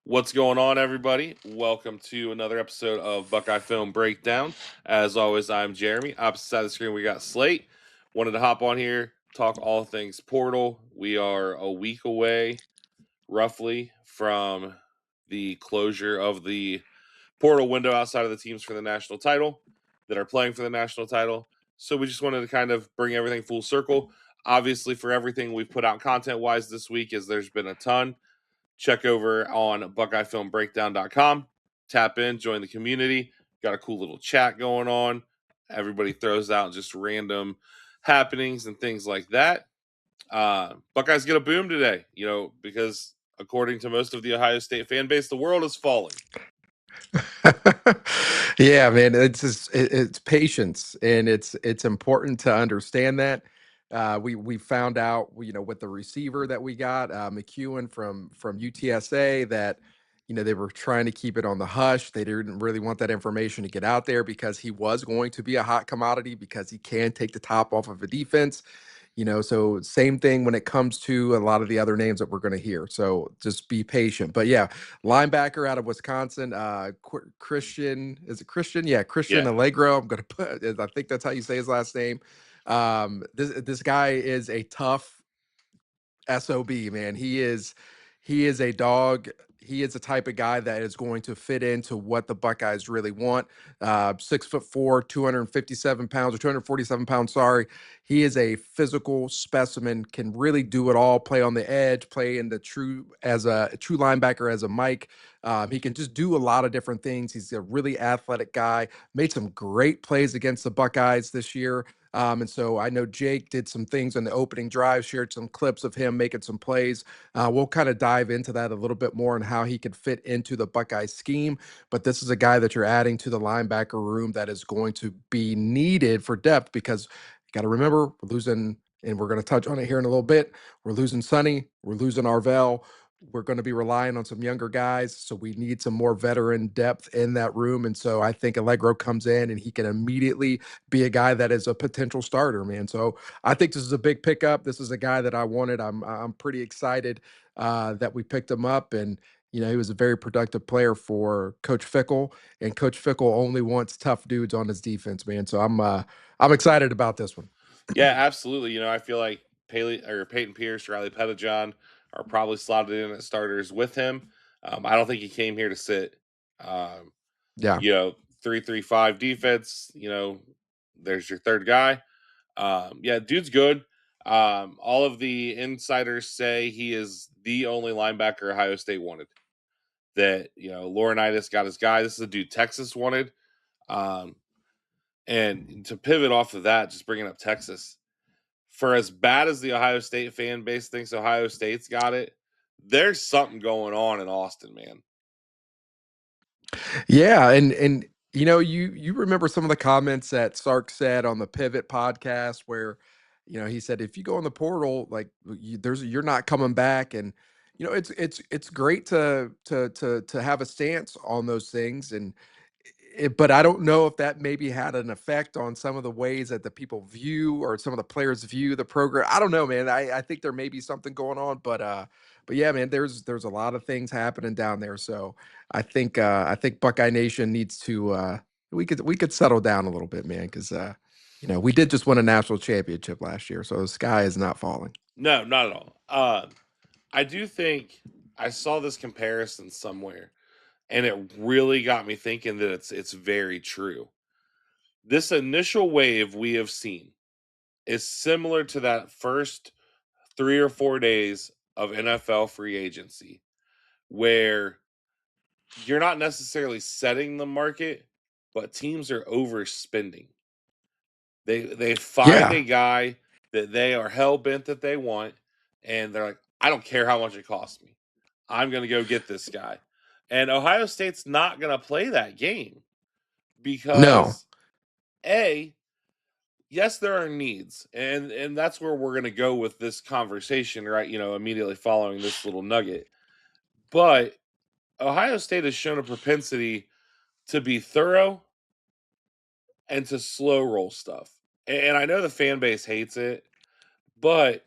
What's going on, everybody? Welcome to another episode of Buckeye-Film-Breakdown. As always, I'm Jeremy. Opposite side of the screen, we got Slate. Wanted to hop on here, talk all things Portal. We are a week away, roughly, from the closure of the Portal window outside of the teams for the national title that are playing for the national title. So we just wanted to kind of bring everything full circle. Obviously, for everything we've put out content-wise this week, as there's been a ton. Check over on Buckeye-Film-Breakdown.com. Tap in, join the community. Got a cool little chat going on. Everybody throws out just random happenings and things like that. Buckeyes get a boom today, because according to most of the Ohio State fan base, the world is falling. Yeah, man, it's patience, and it's important to understand that. We found out, with the receiver that we got, McEwen from UTSA, that they were trying to keep it on the hush. They didn't really want that information to get out there because he was going to be a hot commodity because he can take the top off of a defense. So same thing when it comes to a lot of the other names that we're going to hear. So just be patient. But yeah, linebacker out of Wisconsin, Christian, is it Christian? Yeah, Christian Yeah. Allegro. I'm going to put, I think that's how you say his last name. This guy is a tough SOB, man. He is a dog. He is the type of guy that is going to fit into what the Buckeyes really want. 6'4", 257 pounds or 247 pounds. Sorry, he is a physical specimen. Can really do it all. Play on the edge. Play in the true as a true linebacker as a Mike. He can just do a lot of different things. He's a really athletic guy. Made some great plays against the Buckeyes this year. And so I know Jake did some things on the opening drive, shared some clips of him making some plays. We'll kind of dive into that a little bit more and how he could fit into the Buckeye scheme. But this is a guy that you're adding to the linebacker room that is going to be needed for depth because you got to remember we're losing, and we're going to touch on it here in a little bit. We're losing Sonny, we're losing Arvell. We're going to be relying on some younger guys, so we need some more veteran depth in that room. And so I think Allegro comes in and he can immediately be a guy that is a potential starter, man. So I think this is a big pickup. This is a guy that I wanted. I'm pretty excited that we picked him up, and he was a very productive player for Coach Fickle, and Coach Fickle only wants tough dudes on his defense, man. So I'm excited about this one. Yeah, absolutely. I feel like Peyton Pierce, Riley Pettijohn are probably slotted in as starters with him. I don't think he came here to sit. Um, Yeah. 3-3-5 defense. There's your third guy. Yeah, dude's good. All of the insiders say he is the only linebacker Ohio State wanted. That Laurinaitis got his guy. This is a dude Texas wanted. Um, and to pivot off of that, just bringing up Texas, for as bad as the Ohio State fan base thinks Ohio State's got it, there's something going on in Austin, man. Yeah, and you remember some of the comments that Sark said on the Pivot podcast where he said if you go in the portal, like you're not coming back. And it's great to have a stance on those things. And but I don't know if that maybe had an effect on some of the ways that the people view or some of the players view the program. I don't know, man. I think there may be something going on, but yeah, man, there's a lot of things happening down there. So I think Buckeye Nation needs to we could settle down a little bit, man, because we did just win a national championship last year, so the sky is not falling. No, not at all. I do think I saw this comparison somewhere, and it really got me thinking that it's very true. This initial wave we have seen is similar to that first 3 or 4 days of NFL free agency, where you're not necessarily setting the market, but teams are overspending. They find Yeah. a guy that they are hell bent that they want, and they're like, I don't care how much it costs me. I'm gonna go get this guy. And Ohio State's not gonna play that game No. because A, yes, there are needs, and that's where we're gonna go with this conversation, right? Immediately following this little nugget. But Ohio State has shown a propensity to be thorough and to slow roll stuff. And I know the fan base hates it, but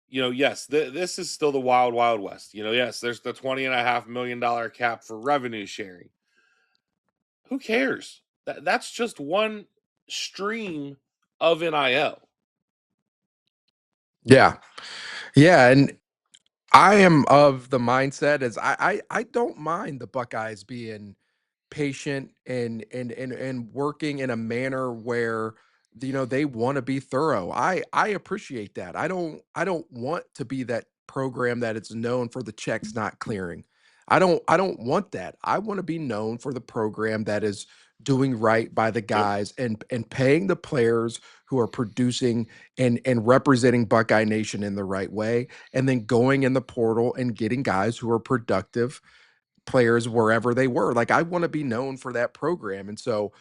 yes, this is still the wild, wild west. Yes, there's the $20.5 million cap for revenue sharing. Who cares? That's just one stream of NIL. Yeah. Yeah, and I am of the mindset as I don't mind the Buckeyes being patient and working in a manner where they want to be thorough. I appreciate that. I don't want to be that program that it's known for the checks not clearing. I don't want that. I want to be known for the program that is doing right by the Yep. guys and paying the players who are producing and representing Buckeye Nation in the right way, and then going in the portal and getting guys who are productive players wherever they were. Like, I want to be known for that program. And so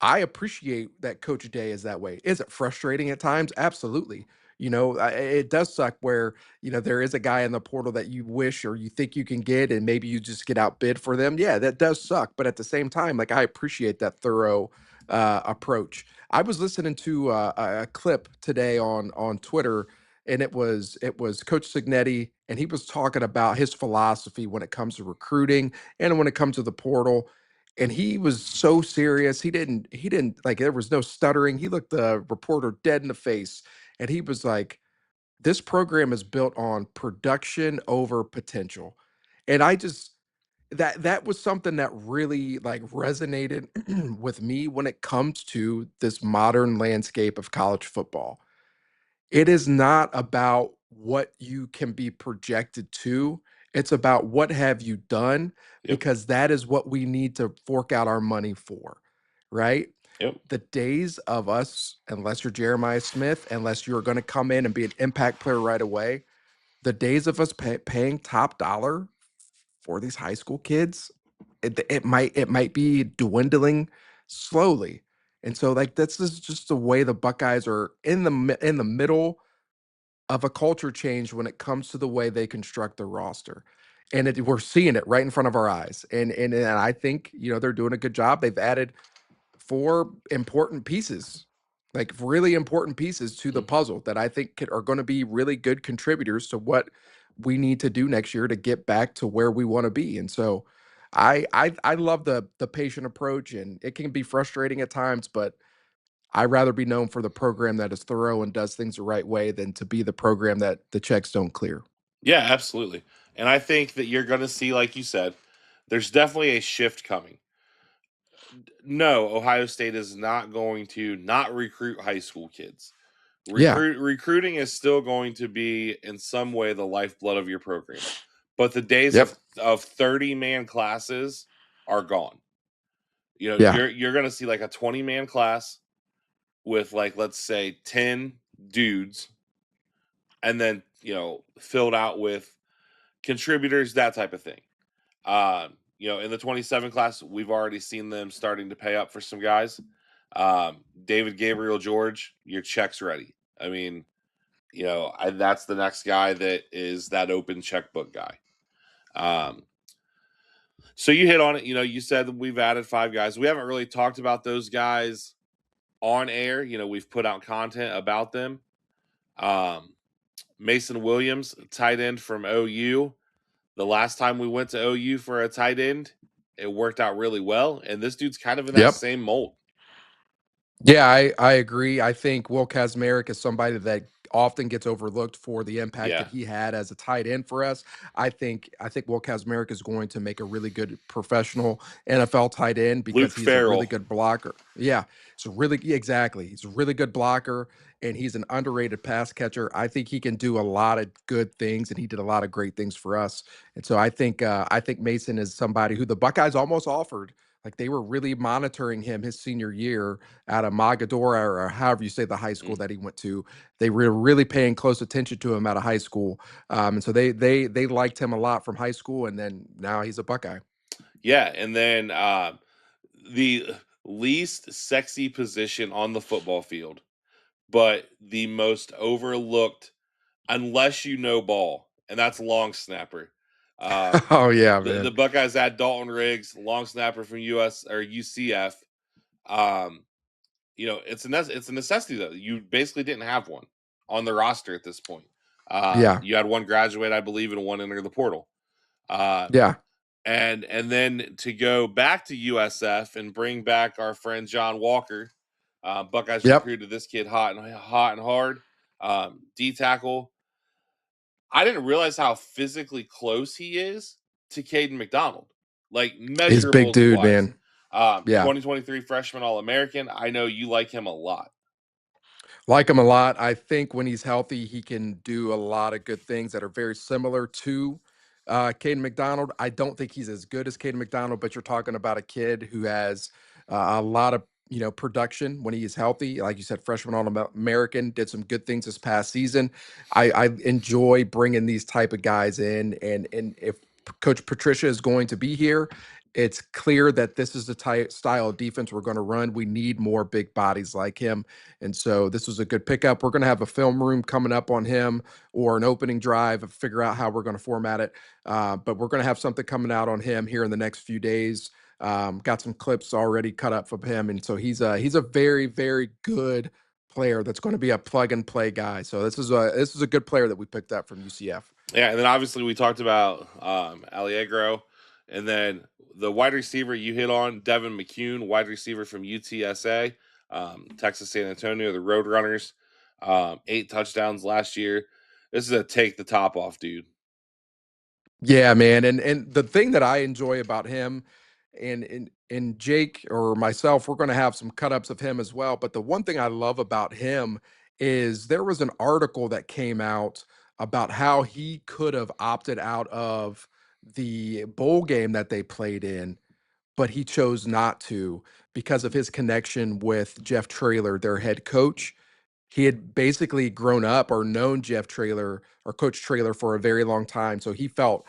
I appreciate that Coach Day is that way. Is it frustrating at times? Absolutely. It does suck where, there is a guy in the portal that you wish or you think you can get, and maybe you just get outbid for them. Yeah, that does suck. But at the same time, like, I appreciate that thorough approach. I was listening to a clip today on Twitter, and it was Coach Signetti, and he was talking about his philosophy when it comes to recruiting and when it comes to the portal, and he was so serious. He didn't like, there was no stuttering. He looked the reporter dead in the face, and he was like, "This program is built on production over potential." And I just that was something that really like resonated with me when it comes to this modern landscape of college football. It is not about what you can be projected to. It's about what have you done, Yep. because that is what we need to fork out our money for, right? Yep. The days of us, unless you're Jeremiah Smith, unless you're going to come in and be an impact player right away, the days of us paying top dollar for these high school kids, it might be dwindling slowly. And so, like, this is just the way the Buckeyes are in the middle of a culture change when it comes to the way they construct their roster. And we're seeing it right in front of our eyes. And I think, they're doing a good job. They've added four important pieces, like really important pieces to the Mhm. puzzle that I think are going to be really good contributors to what we need to do next year to get back to where we want to be. And so I love the patient approach, and it can be frustrating at times, but I'd rather be known for the program that is thorough and does things the right way than to be the program that the checks don't clear. Yeah, absolutely. And I think that you're going to see, like you said, there's definitely a shift coming. No, Ohio State is not going to not recruit high school kids. Yeah. Recruiting is still going to be in some way the lifeblood of your program. But the days Yep. of 30-man classes are gone. Yeah. You're going to see like a 20-man class with, like, let's say 10 dudes, and then, filled out with contributors, that type of thing. In the 27 class, we've already seen them starting to pay up for some guys. David Gabriel George, your check's ready. I mean, that's the next guy that is that open checkbook guy. Um, so you hit on it. You said that we've added 5 guys. We haven't really talked about those guys on air. We've put out content about them. Um, Mason Williams, tight end from OU. The last time we went to OU for a tight end, it worked out really well. And this dude's kind of in that Yep. same mold. Yeah, I agree. I think Will Kazmarek is somebody that often gets overlooked for the impact Yeah. that he had as a tight end for us. I think Will Kazmarek is going to make a really good professional NFL tight end because Luke he's a really Farrell. good blocker. Yeah, exactly. He's a really good blocker, and he's an underrated pass catcher. I think he can do a lot of good things, and he did a lot of great things for us. And so I think Mason is somebody who the Buckeyes almost offered. Like, they were really monitoring him his senior year out of Mogadora, or however you say the high school Mm. that he went to. They were really paying close attention to him out of high school, and so they liked him a lot from high school, and then now he's a Buckeye. Yeah. And then the least sexy position on the football field, but the most overlooked, unless you know ball, and that's long snapper. Um, Oh yeah, the man. Buckeyes had Dalton Riggs, long snapper from US or UCF. Um, it's a necessity though. You basically didn't have one on the roster at this point. Yeah. You had one graduate, I believe, and one enter the portal. Uh, Yeah. and then to go back to USF and bring back our friend John Walker. Buckeyes Yep. recruited this kid hot and hard. D tackle. I didn't realize how physically close he is to Caden McDonald, like He's a big measurables dude, wise. man. Yeah. 2023 freshman All American. I know you like him a lot. Like him a lot. I think when he's healthy, he can do a lot of good things that are very similar to Caden McDonald. I don't think he's as good as Caden McDonald, but you're talking about a kid who has a lot of production when he is healthy. Like you said, freshman All American, did some good things this past season. I enjoy bringing these type of guys in, and if Coach Patricia is going to be here, it's clear that this is the type style of defense we're going to run. We need more big bodies like him. And so this was a good pickup. We're going to have a film room coming up on him, or an opening drive, and figure out how we're going to format it. But we're going to have something coming out on him here in the next few days. Got some clips already cut up from him. And so he's a very, very good player that's going to be a plug and play guy. So this is a good player that we picked up from UCF. Yeah, and then obviously we talked about Alliegro, and then the wide receiver you hit on, Devin McCune, wide receiver from UTSA, Texas San Antonio, the Roadrunners, 8 touchdowns last year. This is a take the top off, dude. Yeah, man, and the thing that I enjoy about him, and Jake or myself, we're gonna have some cut ups of him as well. But the one thing I love about him is there was an article that came out about how he could have opted out of the bowl game that they played in, but he chose not to because of his connection with Jeff Traylor, their head coach. He had basically grown up or known Jeff Traylor or Coach Traylor for a very long time, so he felt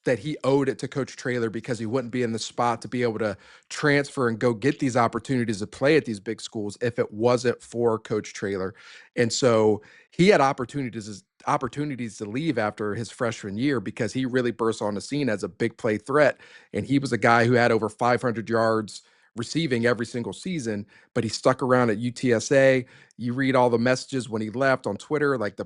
that he owed it to Coach Traylor because he wouldn't be in the spot to be able to transfer and go get these opportunities to play at these big schools if it wasn't for Coach Traylor. And so he had opportunities to leave after his freshman year because he really burst on the scene as a big play threat. And he was a guy who had over 500 yards receiving every single season, but he stuck around at UTSA. You read all the messages when he left on Twitter, like the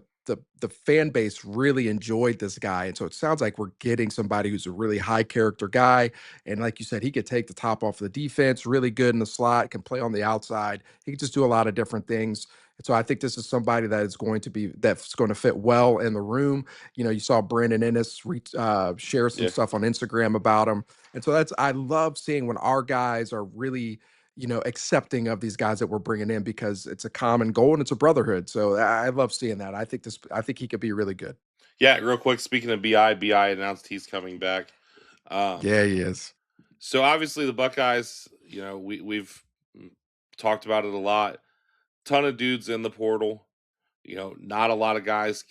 fan base really enjoyed this guy. And so it sounds like we're getting somebody who's a really high character guy. And like you said, he could take the top off the defense, really good in the slot, can play on the outside. He can just do a lot of different things. And so I think this is somebody that's going to fit well in the room. You saw Brandon Ennis share some Yeah. stuff on Instagram about him. And so I love seeing when our guys are really accepting of these guys that we're bringing in, because it's a common goal and it's a brotherhood. So I love seeing that. I think he could be really good. Yeah, real quick, speaking of BI announced he's coming back. Um, Yeah, he is. so obviously the Buckeyes, we've talked about it a lot. Ton of dudes in the portal. Not a lot of guys